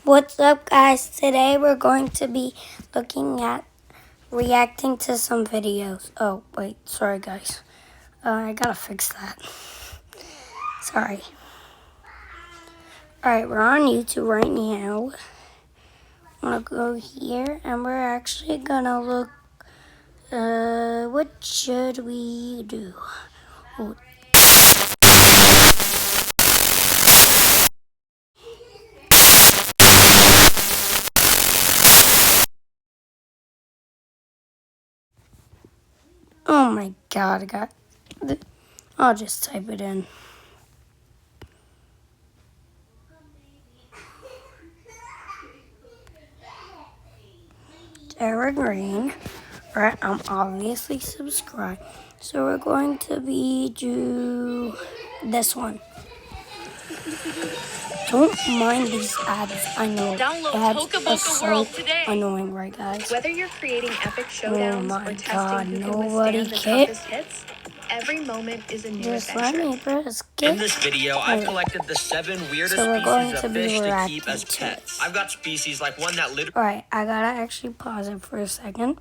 What's up, guys? Today we're going to be looking at reacting to some videos. Oh, wait, sorry, guys. I gotta fix that. Sorry. Alright, we're on YouTube right now. I'm gonna go here, and we're actually gonna look. What should we do? Oh. Oh my god, I'll just type it in. Terra Green. Alright, I'm obviously subscribed. So we're going to do this one. Don't mind these ads. I know ads are so annoying, right, guys? Whether you're creating epic showdowns or testing who can withstand the toughest hits, every moment is a new Just adventure. let me press skip. In this video, I've collected the 7 weirdest species of fish to keep as pets. I've got species like one that literally... Alright, I gotta actually pause it for a second.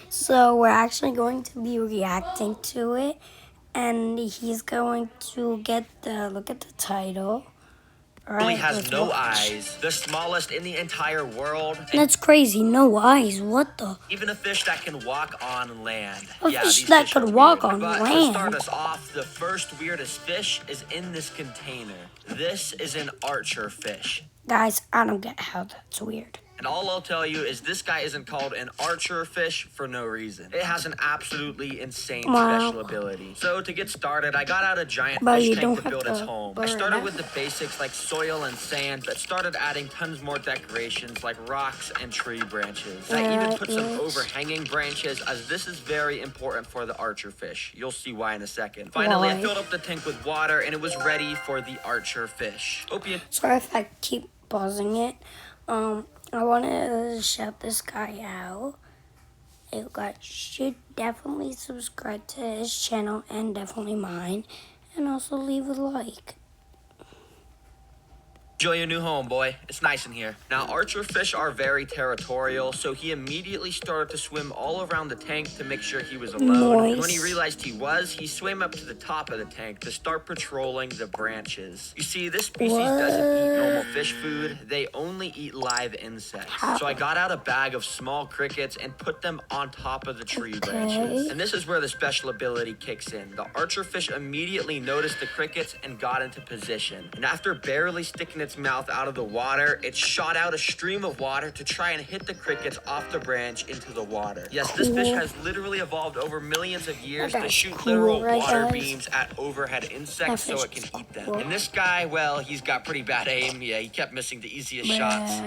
So we're actually going to be reacting to it. And he's going to get look at the title. Right, has no eyes, the smallest in the entire world. That's crazy, no eyes, what the? Even a fish that can walk on land. A fish that could walk on land. To start us off, the first weirdest fish is in this container. This is an archer fish. Guys, I don't get how that's weird. And all I'll tell you is this guy isn't called an archer fish for no reason. It has an absolutely insane special ability. So to get started, I got out a giant fish tank to build its home. I started with the basics like soil and sand, but started adding tons more decorations like rocks and tree branches. I even put some overhanging branches, as this is very important for the archer fish. You'll see why in a second. Finally, I filled up the tank with water and it was ready for the archer fish. Sorry if I keep pausing it. I want to shout this guy out. You guys should definitely subscribe to his channel and definitely mine. And also leave a like. Enjoy your new home, boy. It's nice in here. Now, archer fish are very territorial, so he immediately started to swim all around the tank to make sure he was alone. Nice. And when he realized he swam up to the top of the tank to start patrolling the branches. You see, this species doesn't eat normal fish food. They only eat live insects. So I got out a bag of small crickets and put them on top of the tree branches. And this is where the special ability kicks in. The archer fish immediately noticed the crickets and got into position. And after barely sticking its mouth out of the water, it shot out a stream of water to try and hit the crickets off the branch into the water. Yes, this fish has literally evolved over millions of years to shoot literal water beams at overhead insects so it can eat them. And this guy, well, he's got pretty bad aim. Yeah, he kept missing the easiest shots.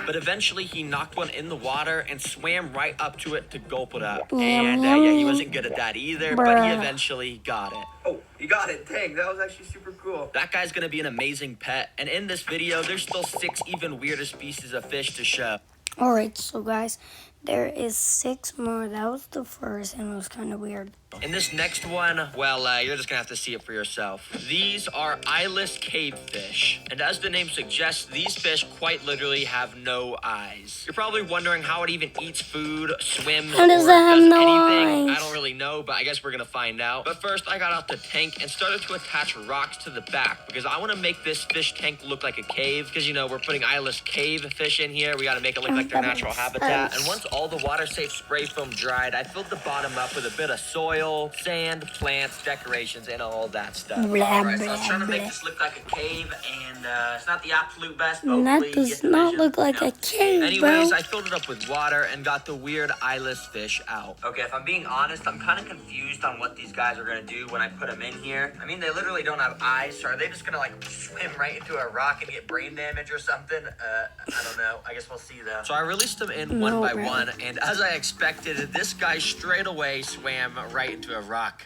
But eventually he knocked one in the water and swam right up to it to gulp it up. And yeah, he wasn't good at that either, but he eventually got it. Oh, you got it. Dang, that was actually super cool. That guy's gonna be an amazing pet. And in this video, there's still 6 even weirder species of fish to show. Alright, so guys, there is 6 more. That was the first, and it was kind of weird. In this next one, well, you're just gonna have to see it for yourself. These are eyeless cavefish. And as the name suggests, these fish quite literally have no eyes. You're probably wondering how it even eats food, swims, or does anything. I don't really know, but I guess we're gonna find out. But first, I got out the tank and started to attach rocks to the back because I wanna make this fish tank look like a cave. Because, you know, we're putting eyeless cave fish in here. We gotta make it look like their natural habitat. And once all the water-safe spray foam dried, I filled the bottom up with a bit of soil, sand, plants, decorations, and all that stuff. Alright, so I was trying to make this look like a cave, and it's not the absolute best, but that does not look like a cave, Anyways, I filled it up with water and got the weird eyeless fish out. Okay, if I'm being honest, I'm kind of confused on what these guys are going to do when I put them in here. I mean, they literally don't have eyes, so are they just going to, like, swim right into a rock and get brain damage or something? I don't know. I guess we'll see, though. So I released them in one by one, and as I expected, this guy straight away swam right into a rock.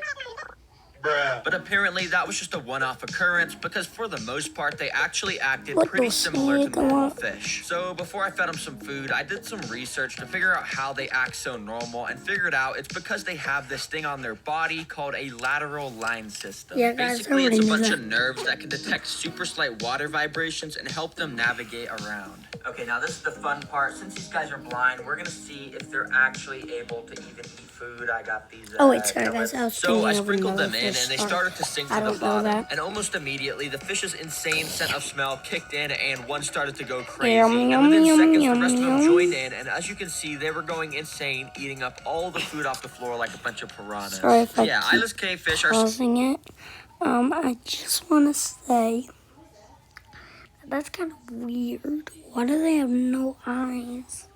But apparently that was just a one-off occurrence because for the most part they actually acted What pretty the similar to snake? normal fish. So before I fed them some food, I did some research to figure out how they act so normal and figured out it's because they have this thing on their body called a lateral line system. Yeah, guys, Basically, I it's a already bunch knew of nerves that can detect super slight water vibrations and help them navigate around. Okay, now this is the fun part. Since these guys are blind, we're gonna see if they're actually able to even eat food. I got these. Oh wait, sorry guys, I was So thinking I of sprinkled another them in fish. and they Sorry. started to sink I to the don't know bottom. that. And almost immediately, the fish's insane scent of smell kicked in and one started to go crazy. Yum, And yum, within yum, seconds, yum, the rest of them yum. joined in. And as you can see, they were going insane, eating up all the food off the floor like a bunch of piranhas. Sorry if I Yeah, keep eyeless cave fish are... pausing it. I just want to say that's kind of weird. Why do they have no eyes?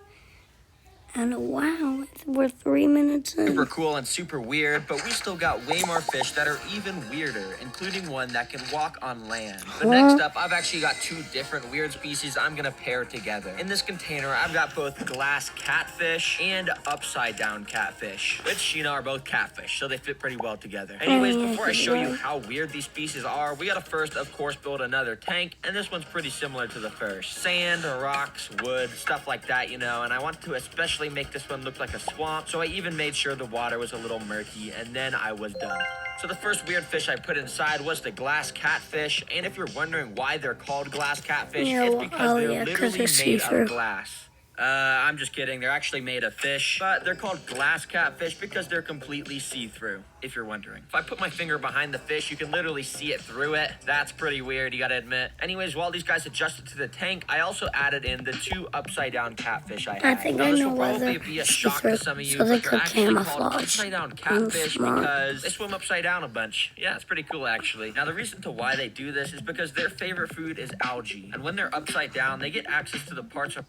And wow, we're 3 minutes in. super cool and super weird, but we still got way more fish that are even weirder, including one that can walk on land. But next up, I've actually got two different weird species I'm gonna pair together. In this container, I've got both glass catfish and upside down catfish, which, you know, are both catfish, so they fit pretty well together. Anyways, before I show you how weird these species are, we gotta first, of course, build another tank, and this one's pretty similar to the first. Sand, rocks, wood, stuff like that, you know, and I want to especially make this one look like a swamp, so I even made sure the water was a little murky, and then I was done. So the first weird fish I put inside was the glass catfish, and if you're wondering why they're called glass catfish, it's because they're literally made of glass. I'm just kidding. They're actually made of fish, but they're called glass catfish because they're completely see-through, if you're wondering. If I put my finger behind the fish, you can literally see it through it. That's pretty weird, you gotta admit. Anyways, while these guys adjusted to the tank, I also added in the two upside-down catfish I had. I think I this know will why probably they're be a shock to some of you, so they but they're could actually called camouflage. upside-down catfish Smart. because they swim upside down a bunch. Yeah, it's pretty cool, actually. Now, the reason to why they do this is because their favorite food is algae, and when they're upside down, they get access to the parts of...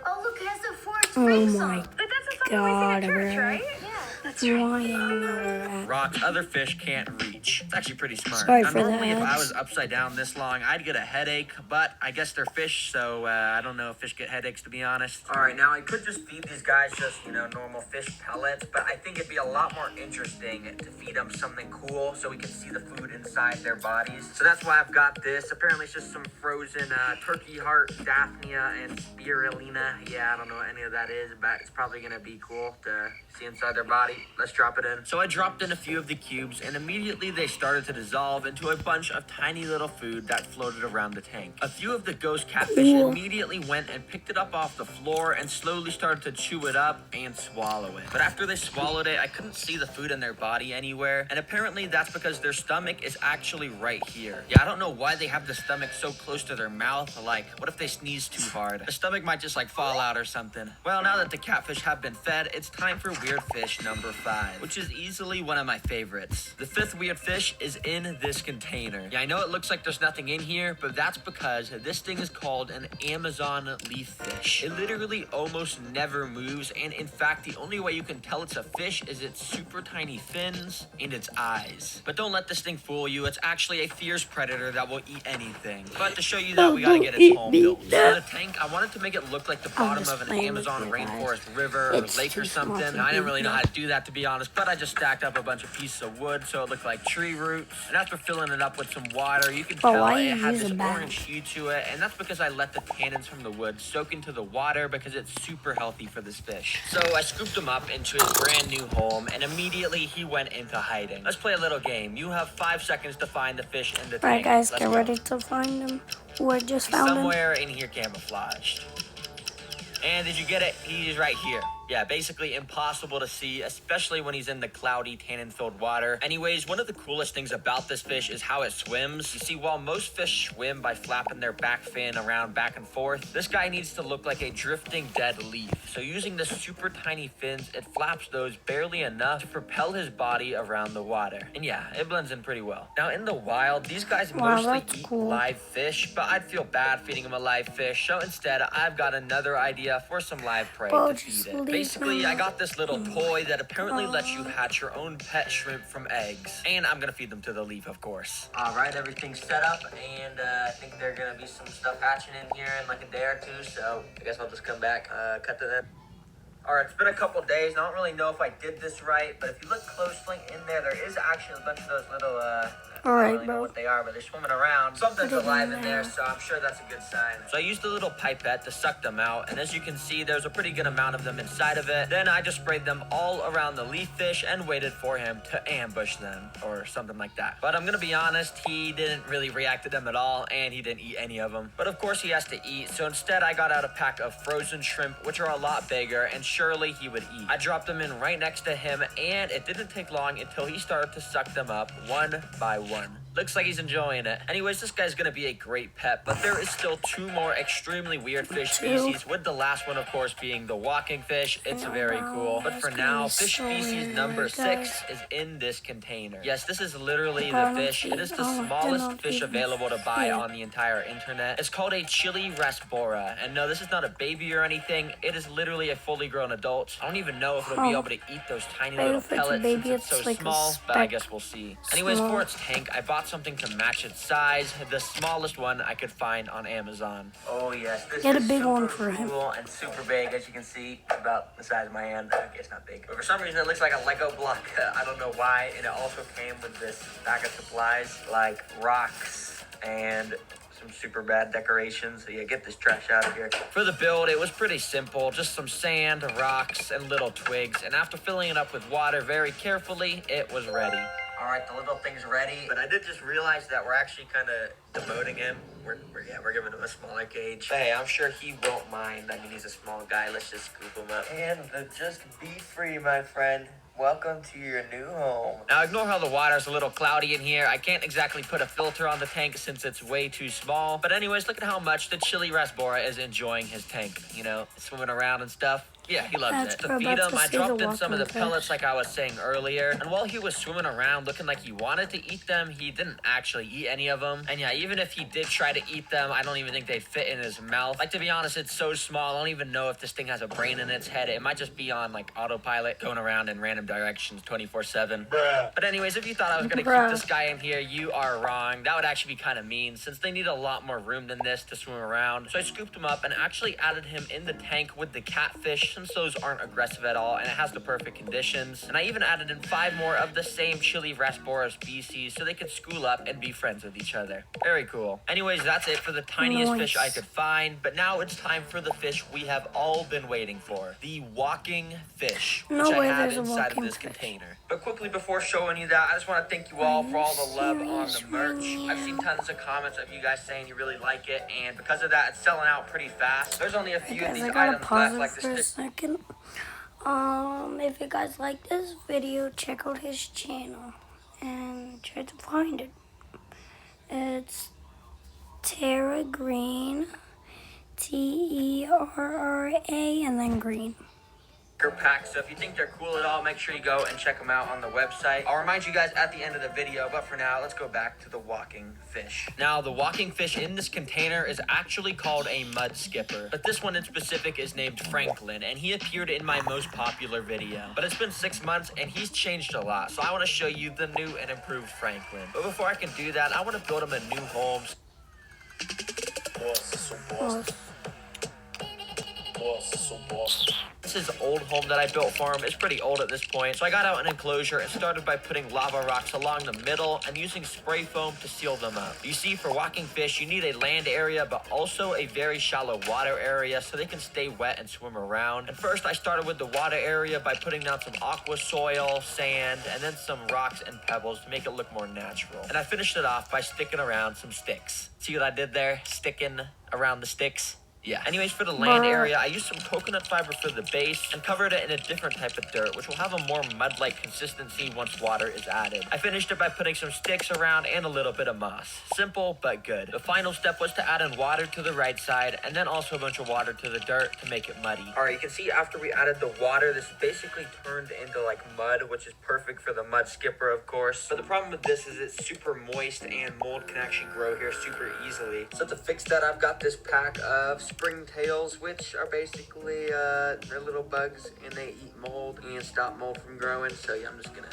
Oh, look, it has the forest Oh spring my song. But that's a song God, we sing at church, bro. right? Yeah, that's Why right. another rocks other fish can't reach. It's actually pretty smart. Sorry Now, for the normally, if I ads. was upside down this long, I'd get a headache, but I guess they're fish, so I don't know if fish get headaches, to be honest. All right, now I could just feed these guys just, you know, normal fish pellets, but I think it'd be a lot more interesting to feed them something cool so we can see the food inside their bodies. So that's why I've got this. Apparently, it's just some frozen turkey heart, daphnia, and spirulina. Yeah, I don't know what any of that is, but it's probably gonna be cool to see inside their body. Let's drop it in. So I dropped in a few of the cubes, and immediately they started to dissolve into a bunch of tiny little food that floated around the tank. A few of the ghost catfish immediately went and picked it up off the floor and slowly started to chew it up and swallow it. But after they swallowed it, I couldn't see the food in their body anywhere, and apparently that's because their stomach is actually right here. Yeah, I don't know why they have the stomach so close to their mouth. Like, what if they sneeze too hard? The stomach might just like fall out or something. Well, now that the catfish have been fed, it's time for weird fish number 5, which is easily one of my favorites. The 5th weird fish is in this container. Yeah, I know it looks like there's nothing in here, but that's because this thing is called an Amazon leaf fish. It literally almost never moves, and in fact, the only way you can tell it's a fish is its super tiny fins and its eyes. But don't let this thing fool you. It's actually a fierce predator that will eat anything. But to show you that, we gotta get its home built. For the tank, I wanted to make it look like the bottom of an Amazon rainforest river or lake or something. I didn't really know how to do that, to be honest, but I just stacked up a bunch of pieces of wood so it looked like tree roots. And after filling it up with some water, you can tell it had this orange hue to it, and that's because I let the tannins from the wood soak into the water because it's super healthy for this fish. So I scooped him up into his brand new home, and immediately he went into hiding. Let's play a little game. You have 5 seconds to find the fish in the tank. Alright guys, Let's get go. ready to find him. I just found him. Somewhere in here camouflaged. And did you get it? He's right here. Yeah, basically impossible to see, especially when he's in the cloudy, tannin-filled water. Anyways, one of the coolest things about this fish is how it swims. You see, while most fish swim by flapping their back fin around back and forth, this guy needs to look like a drifting dead leaf. So using the super tiny fins, it flaps those barely enough to propel his body around the water. And yeah, it blends in pretty well. Now, in the wild, these guys mostly eat live fish, but I'd feel bad feeding them a live fish. So instead, I've got another idea for some live prey to feed it. Basically, I got this little toy that apparently lets you hatch your own pet shrimp from eggs. And I'm gonna feed them to the leaf, of course. All right, everything's set up, and I think there's gonna be some stuff hatching in here in like a day or two, so I guess I'll just come back, cut to them. Alright, it's been a couple days, and I don't really know if I did this right, but if you look closely in there is actually a bunch of those little, I don't really know what they are, but they're swimming around. Something's alive in there, so I'm sure that's a good sign. So I used a little pipette to suck them out, and as you can see, there's a pretty good amount of them inside of it. Then I just sprayed them all around the leaf fish and waited for him to ambush them, or something like that. But I'm gonna be honest, he didn't really react to them at all, and he didn't eat any of them. But of course he has to eat, so instead I got out a pack of frozen shrimp, which are a lot bigger, and surely he would eat. I dropped them in right next to him, and it didn't take long until he started to suck them up one by one. Looks like he's enjoying it. Anyways, this guy's gonna be a great pet, but there is still 2 more extremely weird fish species, with the last one, of course, being the walking fish. It's very cool. But for now, fish species number 6 is in this container. Yes, this is literally the fish. It is the smallest fish available to buy on the entire internet. It's called a chili rasbora. And no, this is not a baby or anything. It is literally a fully grown adult. I don't even know if it'll be able to eat those tiny little pellets since it's so small, but I guess we'll see. Anyways, for its tank, I bought something to match its size, the smallest one I could find on Amazon. Oh yes, this is a big one for him. Cool and super big, as you can see, about the size of my hand. Okay, it's not big, but for some reason it looks like a Lego block. I don't know why. And it also came with this bag of supplies like rocks and some super bad decorations. So yeah, get this trash out of here. For the build, it was pretty simple. Just some sand, rocks, and little twigs. And after filling it up with water very carefully, it was ready. All right, the little thing's ready, but I did just realize that we're actually kind of demoting him. We're giving him a smaller cage. But hey, I'm sure he won't mind. I mean, he's a small guy. Let's just scoop him up. And just be free, my friend. Welcome to your new home. Now, ignore how the water's a little cloudy in here. I can't exactly put a filter on the tank since it's way too small. But anyways, look at how much the chili rasbora is enjoying his tank. You know, swimming around and stuff. Yeah, he loves it. To feed him, I dropped in some of the pellets like I was saying earlier. And while he was swimming around looking like he wanted to eat them, he didn't actually eat any of them. And yeah, even if he did try to eat them, I don't even think they'd fit in his mouth. Like, to be honest, it's so small, I don't even know if this thing has a brain in its head. It might just be on, like, autopilot, going around in random directions 24/7. But anyways, if you thought I was gonna keep this guy in here, you are wrong. That would actually be kind of mean, since they need a lot more room than this to swim around. So I scooped him up and actually added him in the tank with the catfish, since those aren't aggressive at all, and it has the perfect conditions. And I even added in 5 more of the same chili rasbora species so they could school up and be friends with each other. Very cool. Anyways, that's it for the tiniest fish I could find, but now it's time for the fish we have all been waiting for, the walking fish, which I have inside of this container. But quickly before showing you that, I just want to thank you all for all the love on the merch. I've seen tons of comments of you guys saying you really like it, and because of that, it's selling out pretty fast. There's only a few of these items left, like this. If you guys like this video, check out his channel and try to find it. It's Terra Green, Terra, and then green. Pack, so if you think they're cool at all, make sure you go and check them out on the website. I'll remind you guys at the end of the video, but for now, let's go back to the walking fish. Now, the walking fish in this container is actually called a mud skipper, but this one in specific is named Franklin, and he appeared in my most popular video. But it's been 6 months, and he's changed a lot, so I want to show you the new and improved Franklin. But before I can do that, I want to build him a new home. This is old home that I built for him. It's pretty old at this point. So I got out an enclosure and started by putting lava rocks along the middle and using spray foam to seal them up. You see, for walking fish, you need a land area, but also a very shallow water area so they can stay wet and swim around. And first, I started with the water area by putting down some aqua soil, sand, and then some rocks and pebbles to make it look more natural. And I finished it off by sticking around some sticks. See what I did there? Sticking around the sticks? Yeah. Anyways, for the land area, I used some coconut fiber for the base and covered it in a different type of dirt, which will have a more mud-like consistency once water is added. I finished it by putting some sticks around and a little bit of moss. Simple, but good. The final step was to add in water to the right side and then also a bunch of water to the dirt to make it muddy. All right, you can see after we added the water, this basically turned into like mud, which is perfect for the mud skipper, of course. But the problem with this is it's super moist and mold can actually grow here super easily. So to fix that, I've got this pack of springtails, which are basically they're little bugs and they eat mold and stop mold from growing. So yeah, I'm just gonna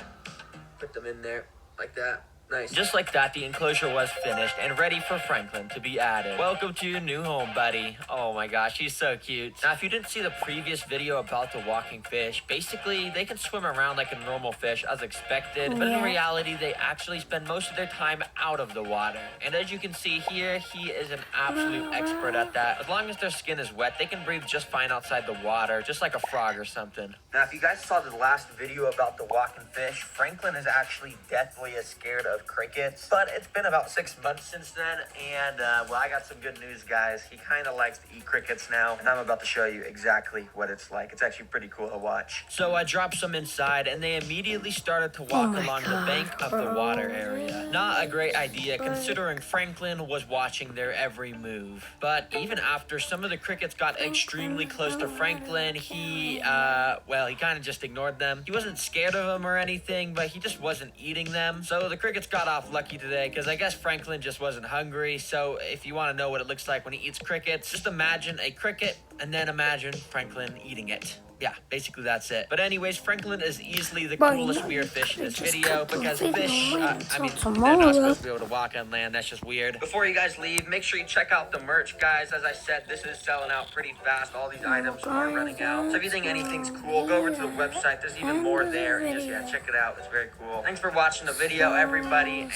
put them in there like that. Nice. Just like that, the enclosure was finished and ready for Franklin to be added. Welcome to your new home, buddy. Oh my gosh, he's so cute. Now, if you didn't see the previous video about the walking fish, basically, they can swim around like a normal fish as expected, but in reality, they actually spend most of their time out of the water. And as you can see here, he is an absolute expert at that. As long as their skin is wet, they can breathe just fine outside the water, just like a frog or something. Now, if you guys saw the last video about the walking fish, Franklin is actually deathly scared of crickets, but it's been about 6 months since then, and well, I got some good news, guys. He kind of likes to eat crickets now, and I'm about to show you exactly what it's like. It's actually pretty cool to watch. So I dropped some inside, and they immediately started to walk along the bank of the water area. Not a great idea, considering Franklin was watching their every move. But even after some of the crickets got extremely close to Franklin, he kind of just ignored them. He wasn't scared of them or anything, but he just wasn't eating them. So the crickets got off lucky today, because I guess Franklin just wasn't hungry. So if you want to know what it looks like when he eats crickets, just imagine a cricket and then imagine Franklin eating it. Yeah, basically that's it. But anyways, Franklin is easily the coolest weird fish in this video, because fish, they're not supposed to be able to walk on land. That's just weird. Before you guys leave, make sure you check out the merch, guys. As I said, this is selling out pretty fast. All these items are running out. So if you think anything's cool, go over to the website. There's even more there. And just, check it out. It's very cool. Thanks for watching the video, everybody.